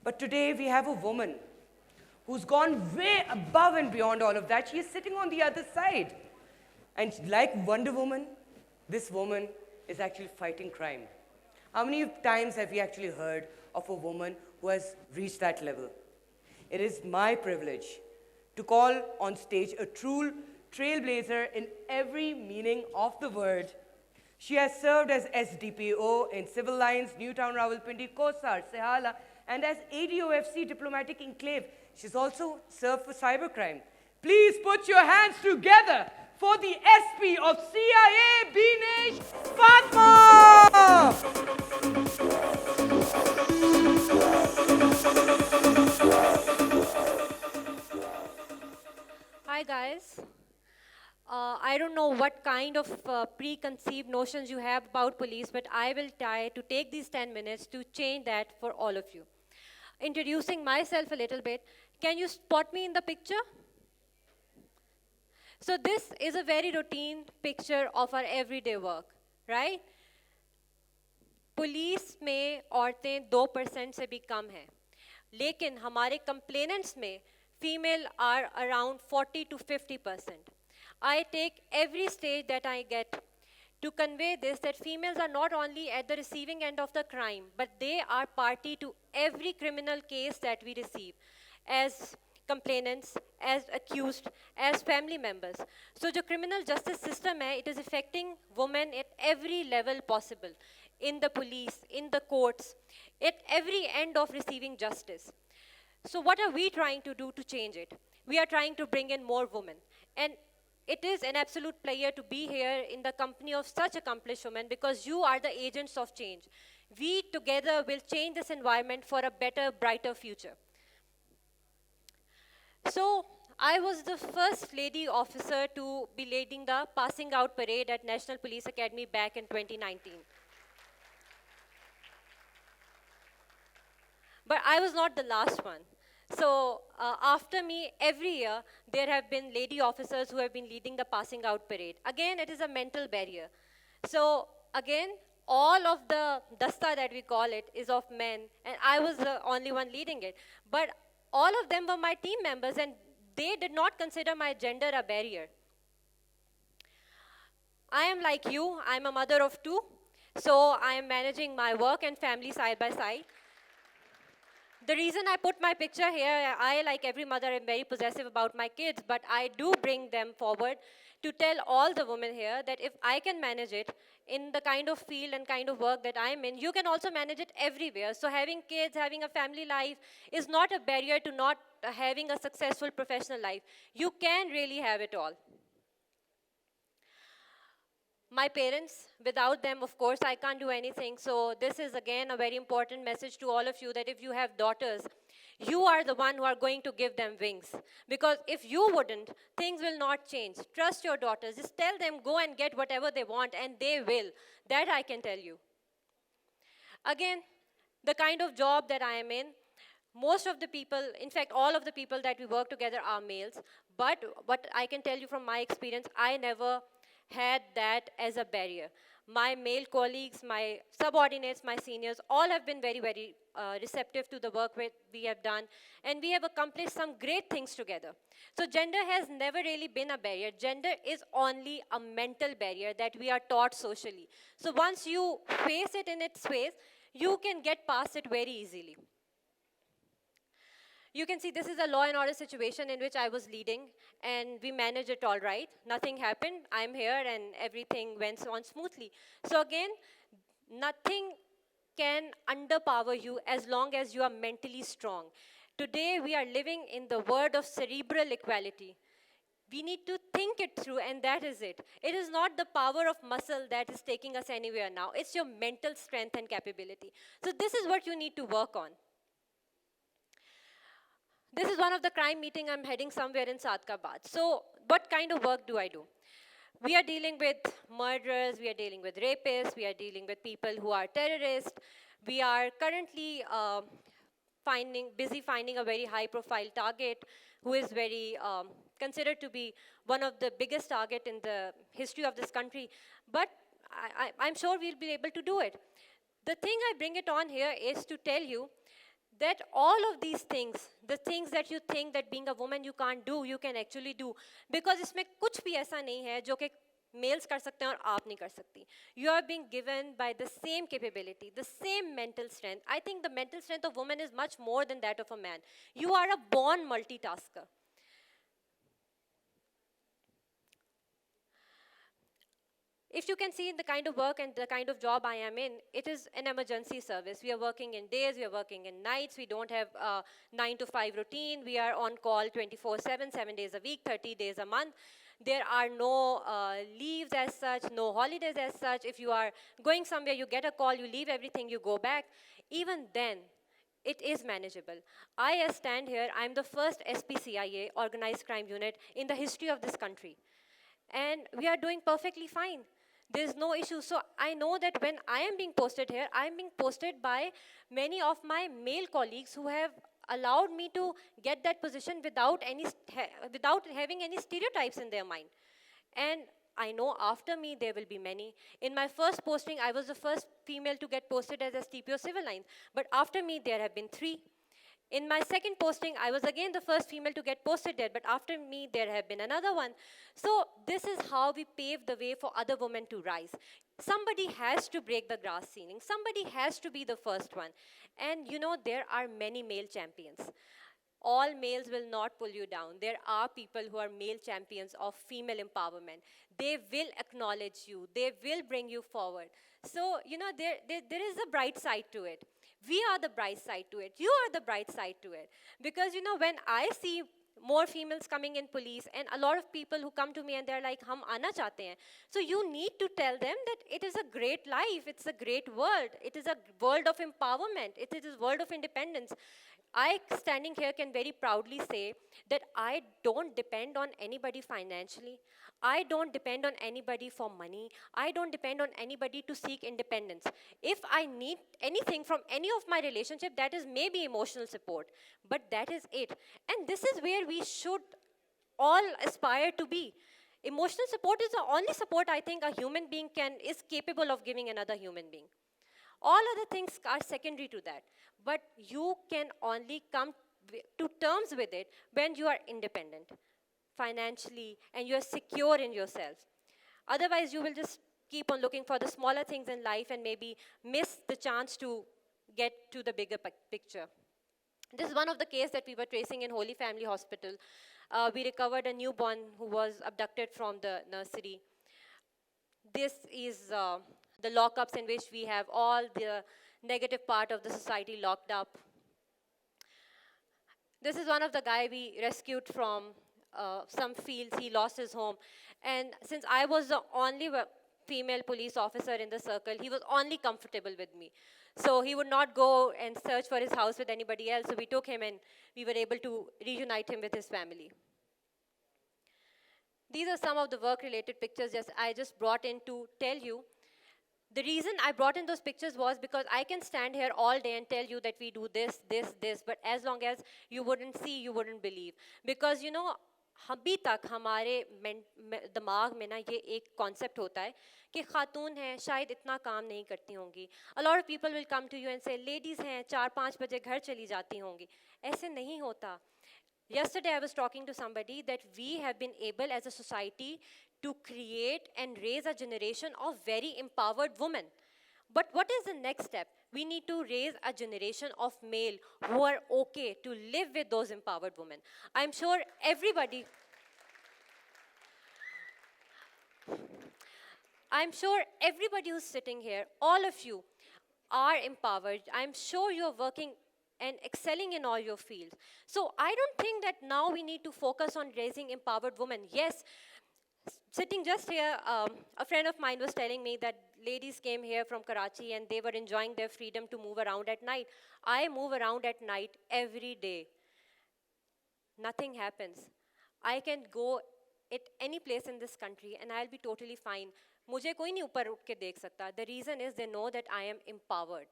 But today we have a woman who's gone way above and beyond all of that. She is sitting on the other side. And like Wonder Woman, this woman is actually fighting crime. How many times have we actually heard of a woman who has reached that level? It is my privilege to call on stage a true trailblazer in every meaning of the word. She has served as SDPO in Civil Lines, Newtown, Rawalpindi, Kosar, Sehala, and as ADOFC Diplomatic Enclave. She's also served for cybercrime. Please put your hands together for the SP of CIA, Beenish, Fatima! Hi guys. I don't know what kind of preconceived notions you have about police, but I will try to take these 10 minutes to change that for all of you. Introducing myself a little bit. Can you spot me in the picture? So this is a very routine picture of our everyday work, right? Police में औरतें 2% से भी कम हैं, लेकिन हमारे complainants में female are around 40 to 50%. I take every stage that I get to convey this, that females are not only at the receiving end of the crime, but they are party to every criminal case that we receive as complainants, as accused, as family members. So the criminal justice system, it is affecting women at every level possible, in the police, in the courts, at every end of receiving justice. So what are we trying to do to change it? We are trying to bring in more women. And it is an absolute pleasure to be here in the company of such accomplished women, because you are the agents of change. We together will change this environment for a better, brighter future. So I was the first lady officer to be leading the passing out parade at National Police Academy back in 2019. But I was not the last one. So after me, every year, there have been lady officers who have been leading the passing out parade. Again, it is a mental barrier. So again, all of the dasta that we call it is of men, and I was the only one leading it. But all of them were my team members, and they did not consider my gender a barrier. I am like you, I'm a mother of two, so I am managing my work and family side by side. The reason I put my picture here, I, like every mother, am very possessive about my kids, but I do bring them forward to tell all the women here that if I can manage it in the kind of field and kind of work that I'm in, you can also manage it everywhere. So having kids, having a family life is not a barrier to not having a successful professional life. You can really have it all. My parents, without them, of course, I can't do anything. So this is, again, a very important message to all of you, that if you have daughters, you are the one who are going to give them wings. Because if you wouldn't, things will not change. Trust your daughters. Just tell them, go and get whatever they want, and they will. That I can tell you. Again, the kind of job that I am in, most of the people, in fact, all of the people that we work together are males. But what I can tell you from my experience, I never had that as a barrier. My male colleagues, my subordinates, my seniors, all have been very, very receptive to the work we have done, and we have accomplished some great things together. So gender has never really been a barrier. Gender is only a mental barrier that we are taught socially. So once you face it in its face, you can get past it very easily. You can see this is a law and order situation in which I was leading, and we managed it all right. Nothing happened. I'm here, and everything went on smoothly. So again, nothing can underpower you as long as you are mentally strong. Today, we are living in the world of cerebral equality. We need to think it through, and that is it. It is not the power of muscle that is taking us anywhere now. It's your mental strength and capability. So this is what you need to work on. This is one of the crime meeting I'm heading somewhere in Islamabad. So what kind of work do I do? We are dealing with murderers, we are dealing with rapists, we are dealing with people who are terrorists. We are currently busy finding a very high profile target who is very considered to be one of the biggest target in the history of this country. But I'm sure we'll be able to do it. The thing I bring it on here is to tell you that all of these things, the things that you think that being a woman you can't do, you can actually do. Because इसमें कुछ भी ऐसा नहीं है जो कि males कर सकते हैं और आप नहीं कर सकती. You are being given by the same capability, the same mental strength. I think the mental strength of women is much more than that of a man. You are a born multitasker. If you can see the kind of work and the kind of job I am in, it is an emergency service. We are working in days, we are working in nights, we don't have a 9 to 5 routine, we are on call 24/7, 7 days a week, 30 days a month. There are no leaves as such, no holidays as such. If you are going somewhere, you get a call, you leave everything, you go back. Even then, it is manageable. I stand here, I'm the first SPCIA, organized crime unit, in the history of this country. And we are doing perfectly fine. There's no issue. So I know that when I am being posted here, I'm being posted by many of my male colleagues who have allowed me to get that position without having any stereotypes in their mind. And I know after me there will be many. In my first posting, I was the first female to get posted as STPO civil lines. But after me, there have been 3. In my second posting, I was again the first female to get posted there, but after me, there have been another one. So this is how we pave the way for other women to rise. Somebody has to break the glass ceiling. Somebody has to be the first one. And you know, there are many male champions. All males will not pull you down. There are people who are male champions of female empowerment. They will acknowledge you. They will bring you forward. So, you know, there is a bright side to it. We are the bright side to it. You are the bright side to it. Because, you know, when I see more females coming in police and a lot of people who come to me and they're like, hum aana chahte hain. So you need to tell them that it is a great life. It's a great world. It is a world of empowerment. It is a world of independence. I, standing here, can very proudly say that I don't depend on anybody financially. I don't depend on anybody for money. I don't depend on anybody to seek independence. If I need anything from any of my relationship, that is maybe emotional support. But that is it. And this is where we should all aspire to be. Emotional support is the only support I think a human being is capable of giving another human being. All other things are secondary to that. But you can only come to terms with it when you are independent financially and you are secure in yourself. Otherwise, you will just keep on looking for the smaller things in life and maybe miss the chance to get to the bigger picture. This is one of the cases that we were tracing in Holy Family Hospital. We recovered a newborn who was abducted from the nursery. This is the lockups in which we have all the negative part of the society locked up. This is one of the guy we rescued from some fields. He lost his home. And since I was the only female police officer in the circle, he was only comfortable with me. So he would not go and search for his house with anybody else. So we took him and we were able to reunite him with his family. These are some of the work-related pictures I just brought in to tell you. The reason I brought in those pictures was because I can stand here all day and tell you that we do this, this, this, but as long as you wouldn't see, you wouldn't believe. Because, you know, अभी तक हमारे दिमाग में ना ये एक concept होता है कि खातून हैं शायद इतना काम नहीं करती होंगी. A lot of people will come to you and say, ladies हैं 4-5 बजे घर चली जाती होंगी. ऐसे नहीं होता. Yesterday I was talking to somebody that we have been able as a society to create and raise a generation of very empowered women. But what is the next step? We need to raise a generation of male who are okay to live with those empowered women. I'm sure everybody who's sitting here, all of you are empowered. I'm sure you're working and excelling in all your fields. So I don't think that now we need to focus on raising empowered women. Yes, sitting just here, a friend of mine was telling me that ladies came here from Karachi and they were enjoying their freedom to move around at night. I move around at night every day. Nothing happens. I can go at any place in this country and I'll be totally fine. मुझे कोई नहीं ऊपर उठ के देख सकता. The reason is they know that I am empowered.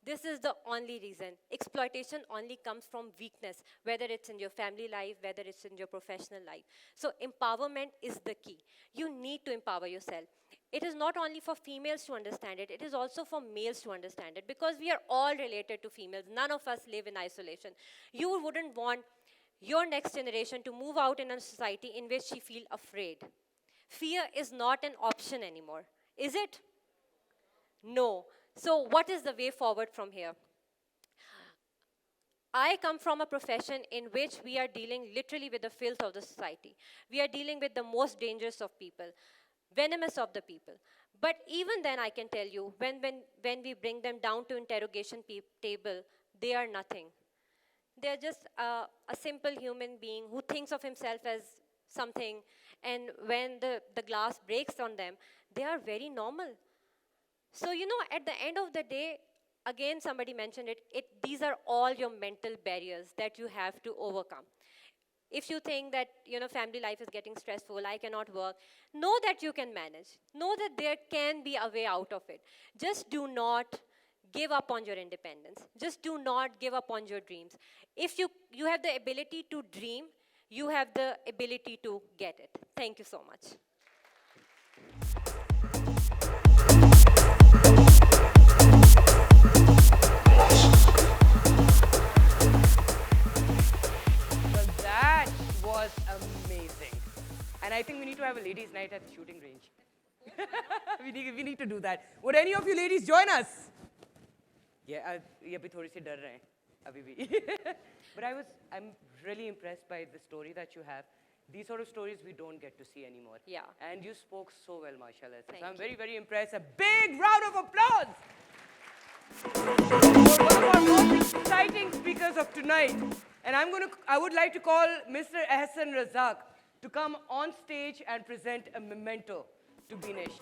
This is the only reason. Exploitation only comes from weakness, whether it's in your family life, whether it's in your professional life. So empowerment is the key. You need to empower yourself. It is not only for females to understand it, it is also for males to understand it, because we are all related to females. None of us live in isolation. You wouldn't want your next generation to move out in a society in which she feel afraid. Fear is not an option anymore, is it? No. So what is the way forward from here? I come from a profession in which we are dealing literally with the filth of the society. We are dealing with the most dangerous of people, venomous of the people. But even then, I can tell you, when we bring them down to interrogation table, they are nothing. They are just a simple human being who thinks of himself as something, and when the glass breaks on them, they are very normal. So, at the end of the day, again, somebody mentioned these are all your mental barriers that you have to overcome. If you think that, family life is getting stressful, I cannot work, know that you can manage. Know that there can be a way out of it. Just do not give up on your independence. Just do not give up on your dreams. If you have the ability to dream, you have the ability to get it. Thank you so much. Well, that was amazing. And I think we need to have a ladies' night at the shooting range. we need to do that. Would any of you ladies join us? Yeah, ये अभी थोड़ी सी डर रहे हैं अभी भी. But I'm really impressed by the story that you have. These sort of stories we don't get to see anymore. Yeah. And you spoke so well, mashallah. Thank So I'm you. very, very impressed. A big round of applause for one of our most exciting speakers of tonight. And I would like to call Mr. Ehsan Razak to come on stage and present a memento to Beenish.